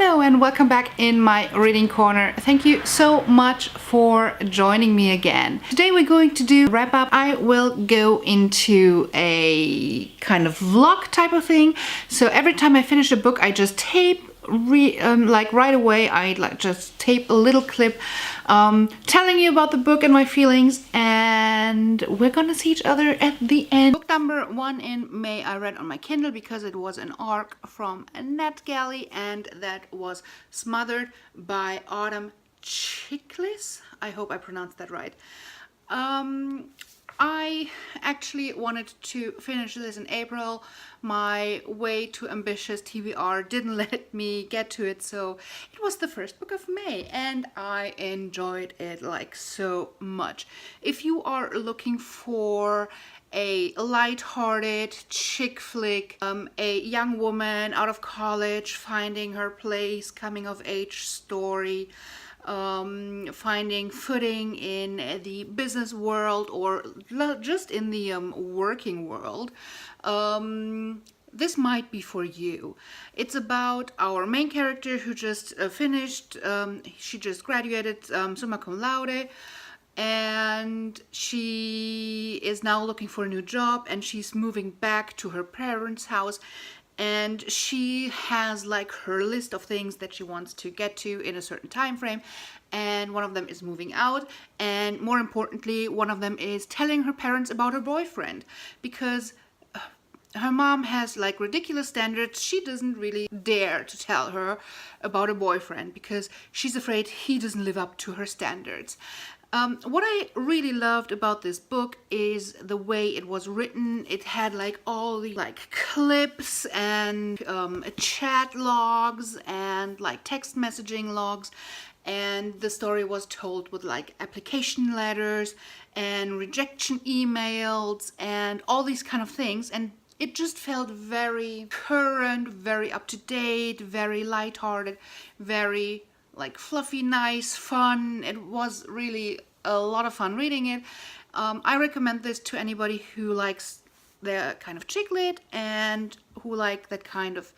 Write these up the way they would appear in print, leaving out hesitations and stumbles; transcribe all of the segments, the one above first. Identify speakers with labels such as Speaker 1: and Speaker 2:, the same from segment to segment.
Speaker 1: Hello and welcome back in my reading corner. Thank you so much for joining me again. Today we're going to do wrap up. I will go into a kind of vlog type of thing. So every time I finish a book, I just tape like right away. I just tape a little clip telling you about the book and my feelings, and we're gonna see each other at the end. Book number 1 in May I read on my Kindle because it was an ARC from NetGalley, and that was Smothered by Autumn Chiklis. I hope I pronounced that right. I actually wanted to finish this in April. My way too ambitious TBR didn't let me get to it, so it was the first book of May and I enjoyed it like so much. If you are looking for a light-hearted chick flick, a young woman out of college finding her place, coming of age story, finding footing in the business world or just in the working world, this might be for you. It's about our main character who just finished, she just graduated summa cum laude, and she is now looking for a new job, and she's moving back to her parents' house. And she has like her list of things that she wants to get to in a certain time frame, and one of them is moving out, and more importantly, one of them is telling her parents about her boyfriend, because her mom has like ridiculous standards. She doesn't really dare to tell her about a boyfriend because she's afraid he doesn't live up to her standards. What I really loved about this book is the way it was written. It had like all the like clips and chat logs and like text messaging logs, and the story was told with like application letters and rejection emails and all these kind of things, and it just felt very current, very up to date, very lighthearted, very like fluffy, nice, fun. It was really a lot of fun reading it. I recommend this to anybody who likes the kind of chick lit and who like that kind of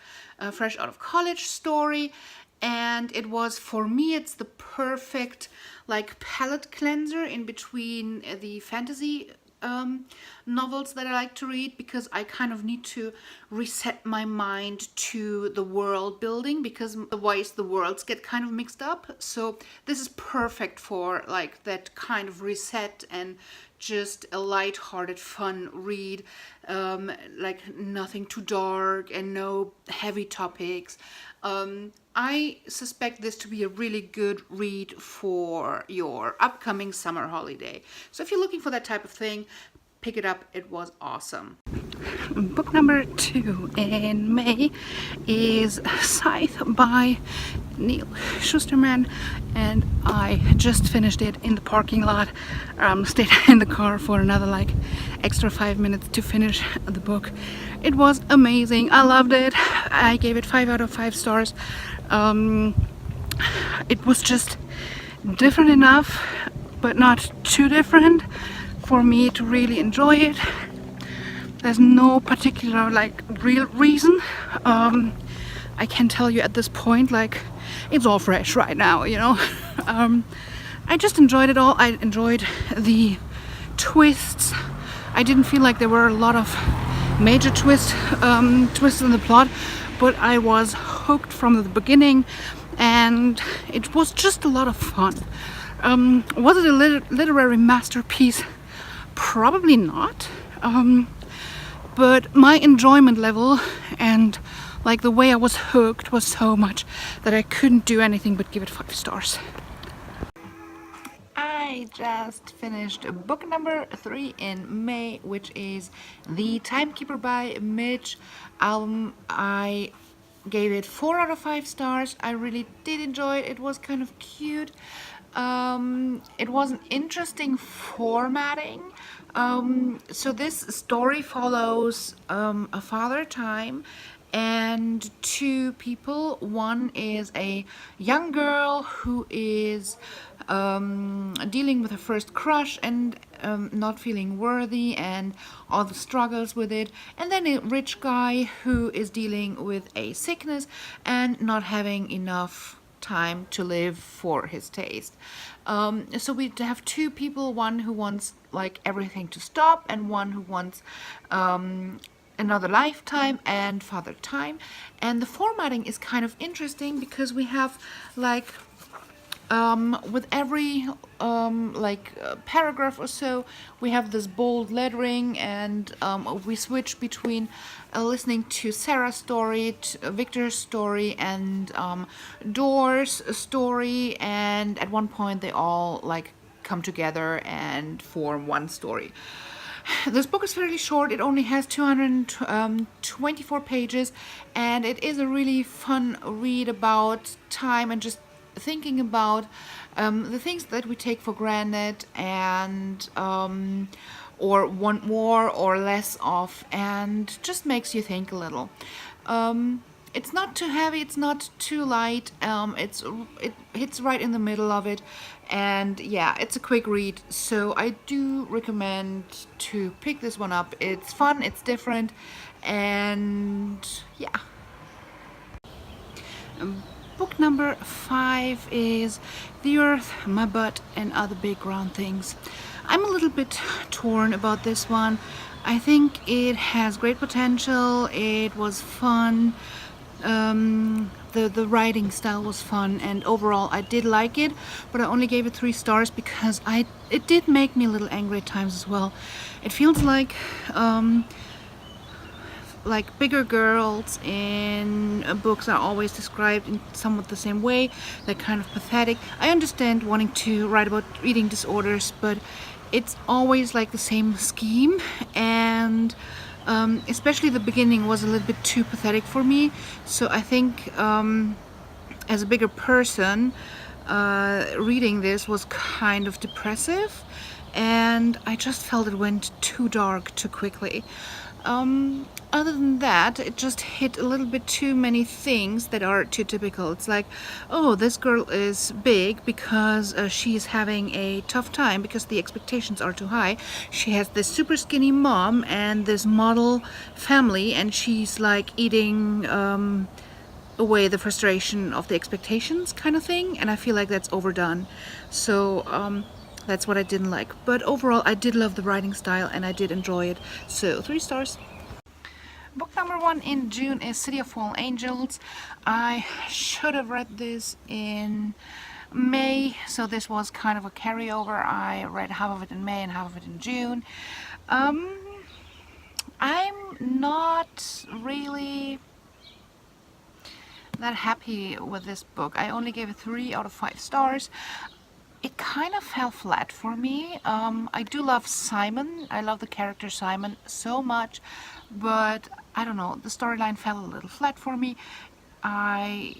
Speaker 1: fresh out of college story. And it was, for me, it's the perfect like palate cleanser in between the fantasy novels that I like to read, because I kind of need to reset my mind to the world building, because otherwise the worlds get kind of mixed up. So this is perfect for like that kind of reset and just a light-hearted fun read, like nothing too dark and no heavy topics. I suspect this to be a really good read for your upcoming summer holiday. So if you're looking for that type of thing, pick it up. It was awesome. Book number 2 in May is Scythe by Neil Schusterman, and I just finished it in the parking lot. Stayed in the car for another like extra 5 minutes to finish the book. It was amazing. I loved it. I gave it 5 out of 5 stars. It was just different enough, but not too different for me to really enjoy it. There's no particular like real reason. I can tell you at this point, like, it's all fresh right now, you know. I just enjoyed it all. I enjoyed the twists. I didn't feel like there were a lot of major twists in the plot, but I was hooked from the beginning, and it was just a lot of fun. Was it a literary masterpiece? Probably not. But my enjoyment level and like the way I was hooked was so much that I couldn't do anything but give it 5 stars. I just finished book number 3 in May, which is The Timekeeper by Mitch. I gave it 4 out of 5 stars. I really did enjoy it. It was kind of cute. It was an interesting formatting. So this story follows a father time, and two people. One is a young girl who is dealing with her first crush and not feeling worthy and all the struggles with it, and then a rich guy who is dealing with a sickness and not having enough time to live for his taste. So we have two people, one who wants like everything to stop and one who wants another lifetime and father time. And the formatting is kind of interesting because we have like with every paragraph or so, we have this bold lettering, and we switch between listening to Sarah's story, to Victor's story, and Door's story, and at one point they all like come together and form one story. This book is fairly short. It only has 224 pages, and it is a really fun read about time and just thinking about the things that we take for granted and or want more or less of, and just makes you think a little. It's not too heavy, it's not too light, it hits right in the middle of it, and yeah, it's a quick read, so I do recommend to pick this one up. It's fun, it's different, and yeah. Book number 5 is The Earth, My Butt, and Other Big Round Things. I'm a little bit torn about this one. I think it has great potential. It was fun. The writing style was fun, and overall I did like it, but I only gave it 3 stars because it did make me a little angry at times as well. It feels like bigger girls in books are always described in somewhat the same way. They're kind of pathetic. I understand wanting to write about eating disorders, but it's always like the same scheme, and especially the beginning was a little bit too pathetic for me. So I think as a bigger person, reading this was kind of depressive, and I just felt it went too dark too quickly. Other than that, it just hit a little bit too many things that are too typical. It's like, oh, this girl is big because she's having a tough time because the expectations are too high. She has this super skinny mom and this model family, and she's like eating away the frustration of the expectations kind of thing, and I feel like that's overdone. So that's what I didn't like. But overall, I did love the writing style and I did enjoy it. So 3 stars. Book number 1 in June is City of Fallen Angels. I should have read this in May, so this was kind of a carryover. I read half of it in May and half of it in June. I'm not really that happy with this book. I only gave it 3 out of 5 stars. It kind of fell flat for me. I do love Simon. I love the character Simon so much, but I don't know, the storyline fell a little flat for me. I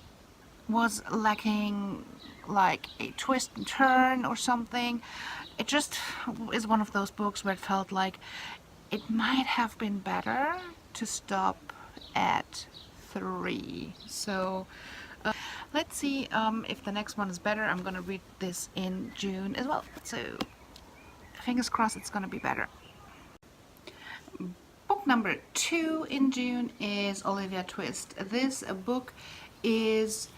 Speaker 1: was lacking like a twist and turn or something. It just is one of those books where it felt like it might have been better to stop at 3. So let's see if the next one is better. I'm gonna read this in June as well, so fingers crossed it's gonna be better. Book number 2 in June is Olivia Twist. This book is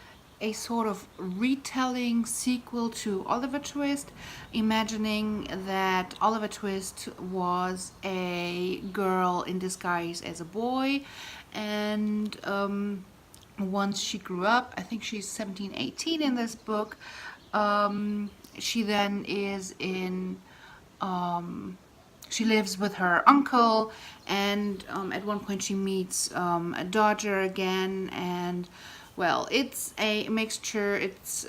Speaker 1: a sort of retelling sequel to Oliver Twist, imagining that Oliver Twist was a girl in disguise as a boy, and once she grew up, I think she's 17, 18 in this book, she then is in she lives with her uncle, and at one point she meets a Dodger again, and well, it's a mixture. It's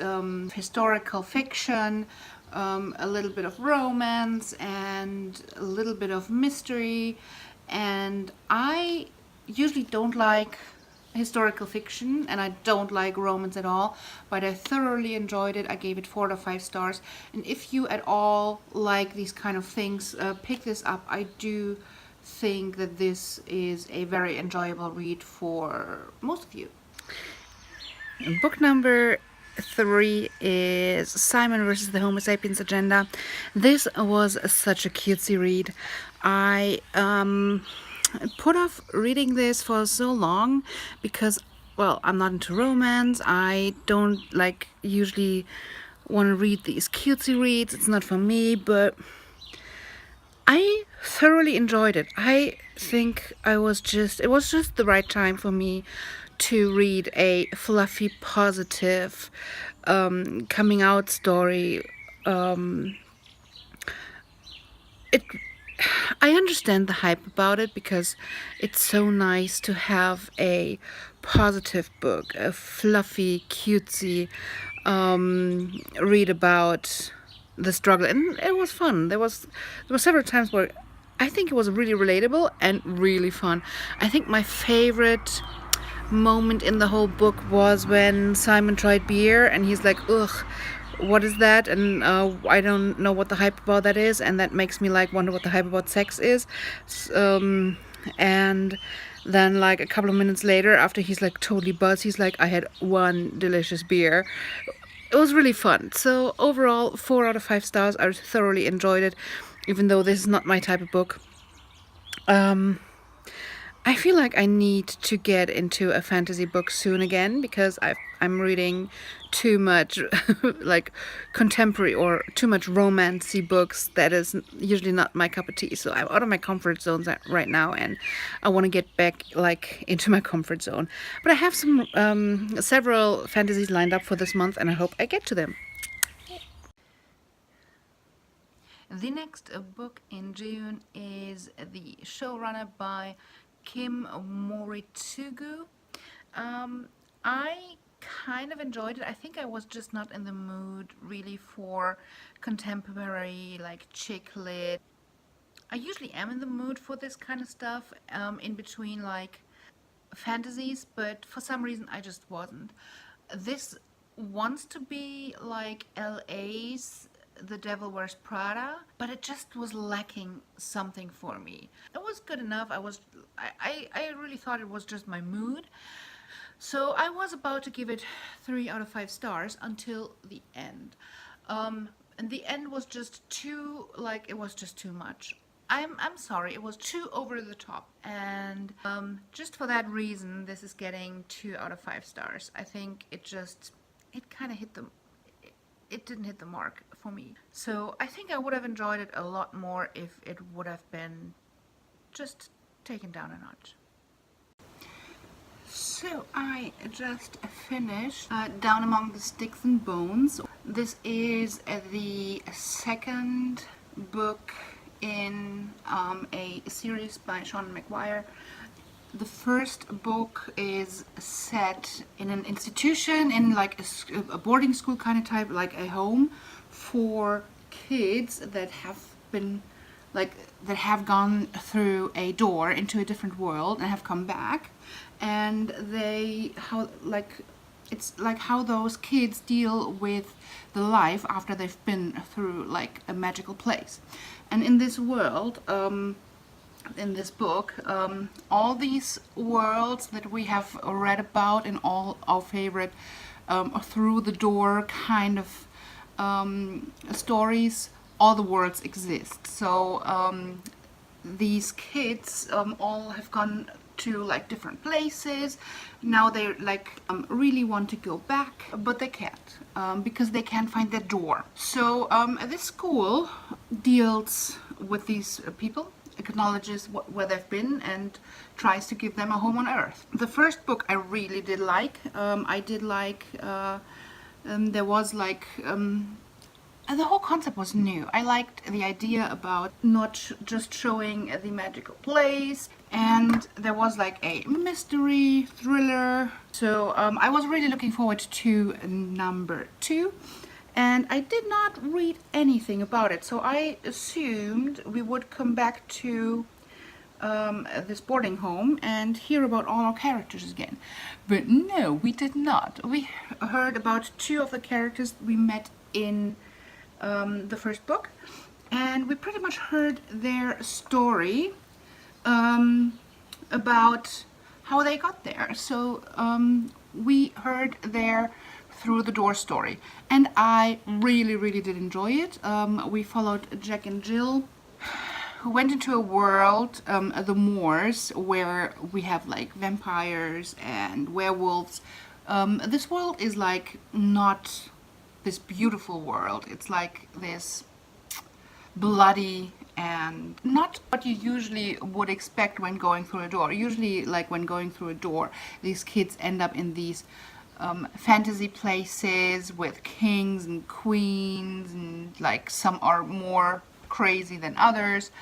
Speaker 1: historical fiction, a little bit of romance, and a little bit of mystery, and I usually don't like historical fiction, and I don't like romance at all, but I thoroughly enjoyed it. I gave it 4 out of 5 stars, and if you at all like these kind of things, pick this up. I do think that this is a very enjoyable read for most of you. Book number 3 is Simon versus the Homo sapiens agenda. This was such a cutesy read. I put off reading this for so long because, well, I'm not into romance. I don't like usually want to read these cutesy reads. It's not for me, but I thoroughly enjoyed it. I think it was just the right time for me to read a fluffy, positive coming out story. It I understand the hype about it because it's so nice to have a positive book, a fluffy, cutesy read about the struggle, and it was fun. There were several times where I think it was really relatable and really fun. I think my favorite moment in the whole book was when Simon tried beer and he's like, ugh, what is that? And I don't know what the hype about that is, and that makes me like wonder what the hype about sex is. And then like a couple of minutes later, after he's like totally buzzed, he's like, I had one delicious beer. It was really fun. So overall, 4 out of 5 stars. I thoroughly enjoyed it, even though this is not my type of book. I feel like I need to get into a fantasy book soon again because I'm reading too much like contemporary or too much romancy books that is usually not my cup of tea. So I'm out of my comfort zones right now, and I want to get back like into my comfort zone. But I have some several fantasies lined up for this month, and I hope I get to them. The next book in June is The Showrunner by Kim Moritugu. I kind of enjoyed it. I think I was just not in the mood really for contemporary like chick lit. I usually am in the mood for this kind of stuff in between like fantasies, but for some reason I just wasn't. This wants to be like LA's The Devil Wears Prada, but it just was lacking something for me. It was good enough. I really thought it was just my mood. So I was about to give it 3 out of 5 stars until the end. And the end was just too, like, it was just too much. I'm sorry, it was too over the top. And just for that reason, this is getting 2 out of 5 stars. I think it kind of it didn't hit the mark for me. So I think I would have enjoyed it a lot more if it would have been just taken down a notch. So I just finished Down Among the Sticks and Bones. This is the second book in a series by Sean McGuire. The first book is set in an institution, in like a boarding school kind of type, like a home for kids that have been that have gone through a door into a different world and have come back, and it's like how those kids deal with the life after they've been through like a magical place. And in this world, in this book, all these worlds that we have read about in all our favorite through the door kind of stories, all the worlds exist. So these kids all have gone to like different places. Now they like really want to go back, but they can't because they can't find their door. So this school deals with these people, acknowledges where they've been, and tries to give them a home on Earth. The first book I really did like. There was like the whole concept was new. I liked the idea about not just showing the magical place, and there was like a mystery thriller. So I was really looking forward to number 2. And I did not read anything about it, so I assumed we would come back to this boarding home and hear about all our characters again. But no, we did not. We heard about 2 of the characters we met in the first book, and we pretty much heard their story about how they got there. So we heard their through the door story, and I really did enjoy it. We followed Jack and Jill, who went into a world, the Moors, where we have like vampires and werewolves. This world is like not this beautiful world. It's like this bloody and not what you usually would expect when going through a door. Usually, like when going through a door, these kids end up in these fantasy places with kings and queens, and like some are more crazy than others.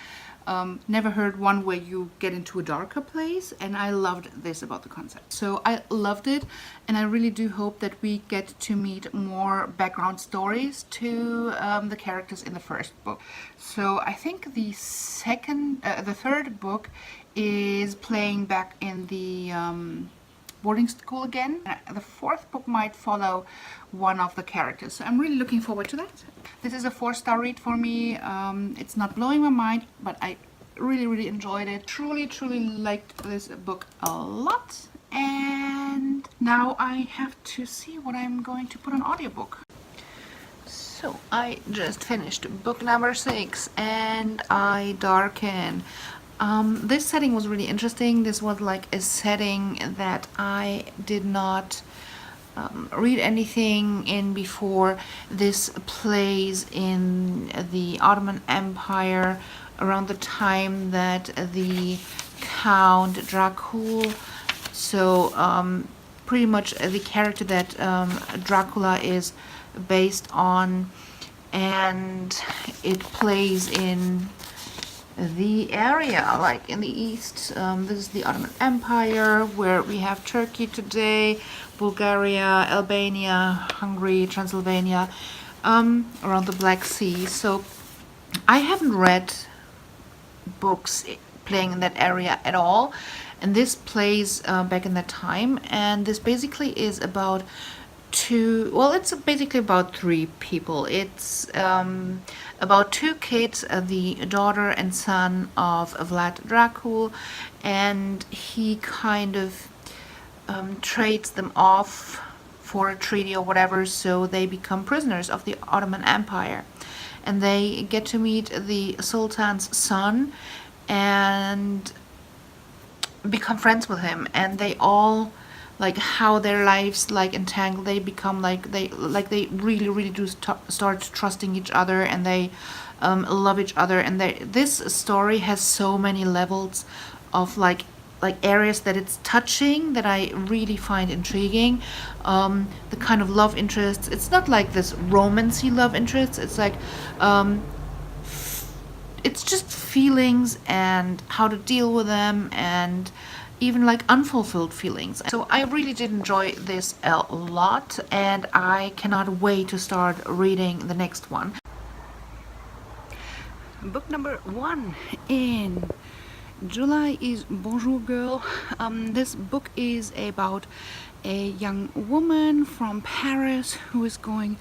Speaker 1: Never heard one where you get into a darker place, and I loved this about the concept. So I loved it, and I really do hope that we get to meet more background stories to the characters in the first book. So I think the third book is playing back in the boarding school again. The fourth book might follow one of the characters, so I'm really looking forward to that. This is a 4-star read for me. It's not blowing my mind, but I really enjoyed it. Truly liked this book a lot, and now I have to see what I'm going to put on audiobook. So I just finished book number 6, and I darken. This setting was really interesting. This was like a setting that I did not read anything in before. This plays in the Ottoman Empire around the time that the Count Dracul, so pretty much the character that Dracula is based on, and it plays in the area, like in the east. This is the Ottoman Empire, where we have Turkey today, Bulgaria, Albania, Hungary, Transylvania, around the Black Sea. So I haven't read books playing in that area at all, and this plays back in that time, and this basically is about it's basically about 3 people. It's about 2 kids, the daughter and son of Vlad Dracul, and he kind of trades them off for a treaty or whatever, so they become prisoners of the Ottoman Empire, and they get to meet the Sultan's son and become friends with him, and they all like how their lives like entangle. They become they really do start trusting each other, and they love each other, and this story has so many levels of like areas that it's touching that I really find intriguing. The kind of love interests, it's not like this romancy love interest, it's like it's just feelings and how to deal with them, and even like unfulfilled feelings. So I really did enjoy this a lot, and I cannot wait to start reading the next one. Book number 1 in July is Bonjour Girl. This book is about a young woman from Paris who is going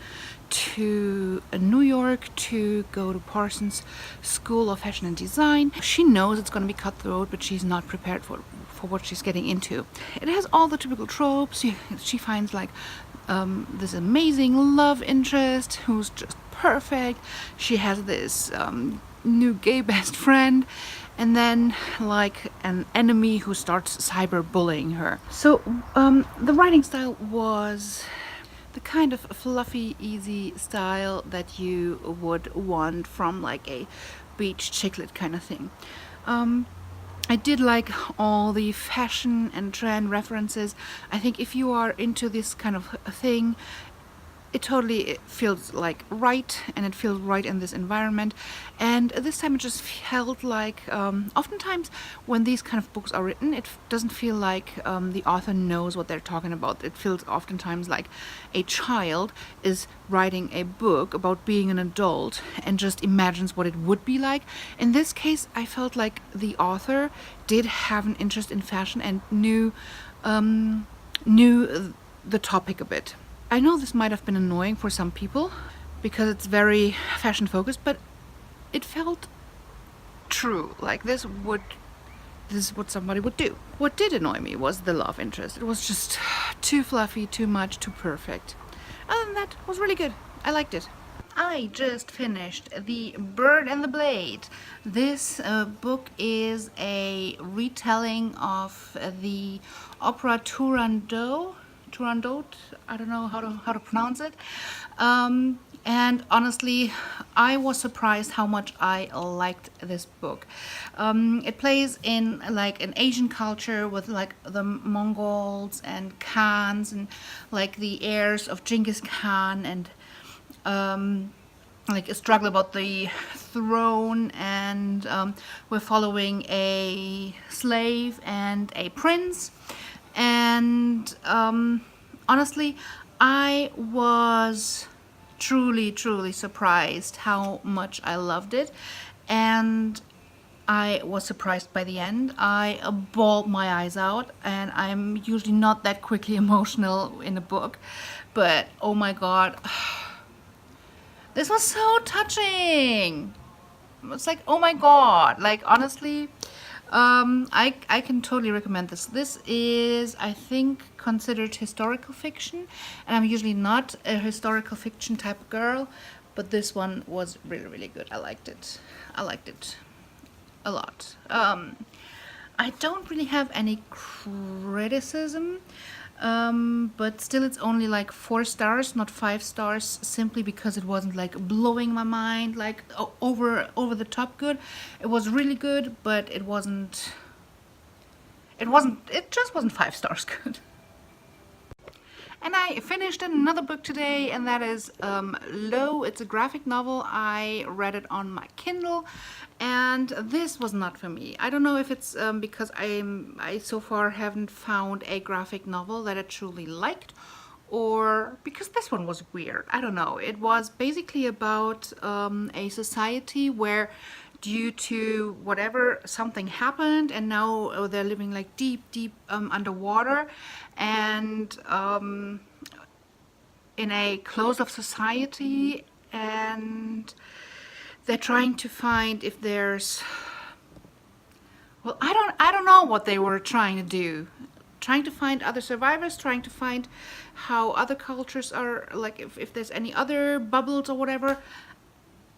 Speaker 1: to New York to go to Parsons School of Fashion and Design. She knows it's going to be cutthroat, but she's not prepared for what she's getting into. It has all the typical tropes. She finds like this amazing love interest who's just perfect. She has this new gay best friend, and then like an enemy who starts cyberbullying her. So the writing style was the kind of fluffy, easy style that you would want from like a beach chick lit kind of thing. I did like all the fashion and trend references. I think if you are into this kind of thing, it feels like right, and it feels right in this environment. And this time it just felt like oftentimes when these kind of books are written, it doesn't feel like the author knows what they're talking about. It feels oftentimes like a child is writing a book about being an adult and just imagines what it would be like. In this case, I felt like the author did have an interest in fashion and knew the topic a bit. I know this might have been annoying for some people because it's very fashion focused, but it felt true. Like this would this is what somebody would do. What did annoy me was the love interest. It was just too fluffy, too much, too perfect. Other than that, it was really good. I liked it. I just finished The Bird and the Blade. This book is a retelling of the opera Turandot. I don't know how to pronounce it. And honestly, I was surprised how much I liked this book. It plays in like an Asian culture with like the Mongols and Khans and like the heirs of Genghis Khan, and like a struggle about the throne, and we're following a slave and a prince. And honestly, I was truly surprised how much I loved it, and I was surprised by the end. I bawled my eyes out, and I'm usually not that quickly emotional in a book, but oh my god, this was so touching. It's like, oh my god, like honestly, I can totally recommend this. This is, I think, considered historical fiction, and I'm usually not a historical fiction type of girl, but this one was really good. I liked it a lot. I don't really have any criticism, but still it's only like 4 stars, not 5 stars, simply because it wasn't like blowing my mind, like over the top good. It was really good, but it just wasn't 5 stars good. And I finished another book today, and that is Low. It's a graphic novel. I read it on my Kindle, and this was not for me. I don't know if it's because I so far haven't found a graphic novel that I truly liked, or because this one was weird. I don't know. It was basically about a society where, due to whatever, something happened, and now they're living like deep underwater, and in a closed-off society, and they're trying to find if there's, well, I don't know what they were trying to do. Trying to find other survivors, trying to find how other cultures are, like if there's any other bubbles or whatever.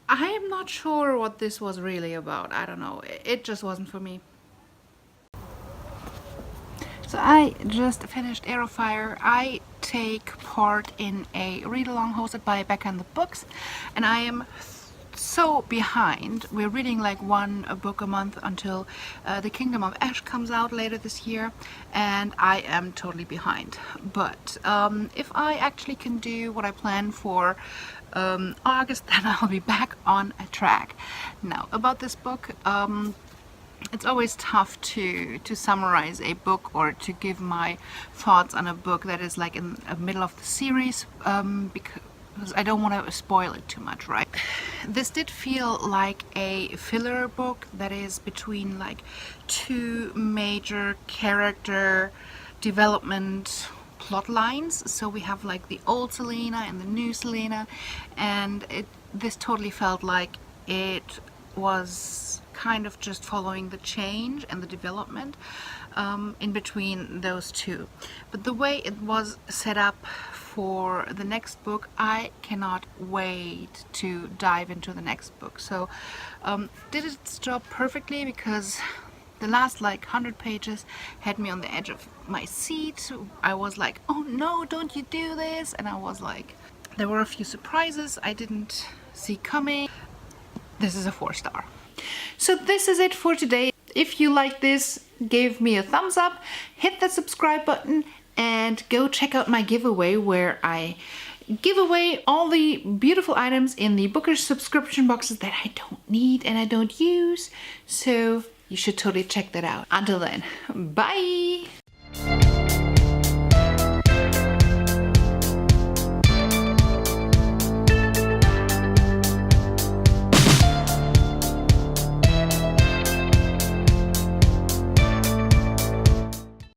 Speaker 1: I am not sure what this was really about. I don't know. It just wasn't for me. So I just finished Heir of Fire. I take part in a read-along hosted by Becca and the Books, and I am so behind. We're reading like one book a month until The Kingdom of Ash comes out later this year, and I am totally behind. But if I actually can do what I plan for August, then I'll be back on a track. Now, about this book, it's always tough to summarize a book or to give my thoughts on a book that is like in the middle of the series, because I don't want to spoil it too much, right? This did feel like a filler book that is between like 2 major character development plot lines. So we have like the old Selena and the new Selena, and this totally felt like it was kind of just following the change and the development in between those 2. But the way it was set up for the next book, I cannot wait to dive into the next book. So did its job perfectly, because the last like 100 pages had me on the edge of my seat. I was like, oh no, don't you do this. And I was like, there were a few surprises I didn't see coming. This is a 4 star. So this is it for today. If you like this, give me a thumbs up, hit that subscribe button, and go check out my giveaway, where I give away all the beautiful items in the Bookish subscription boxes that I don't need and I don't use. So you should totally check that out. Until then, bye!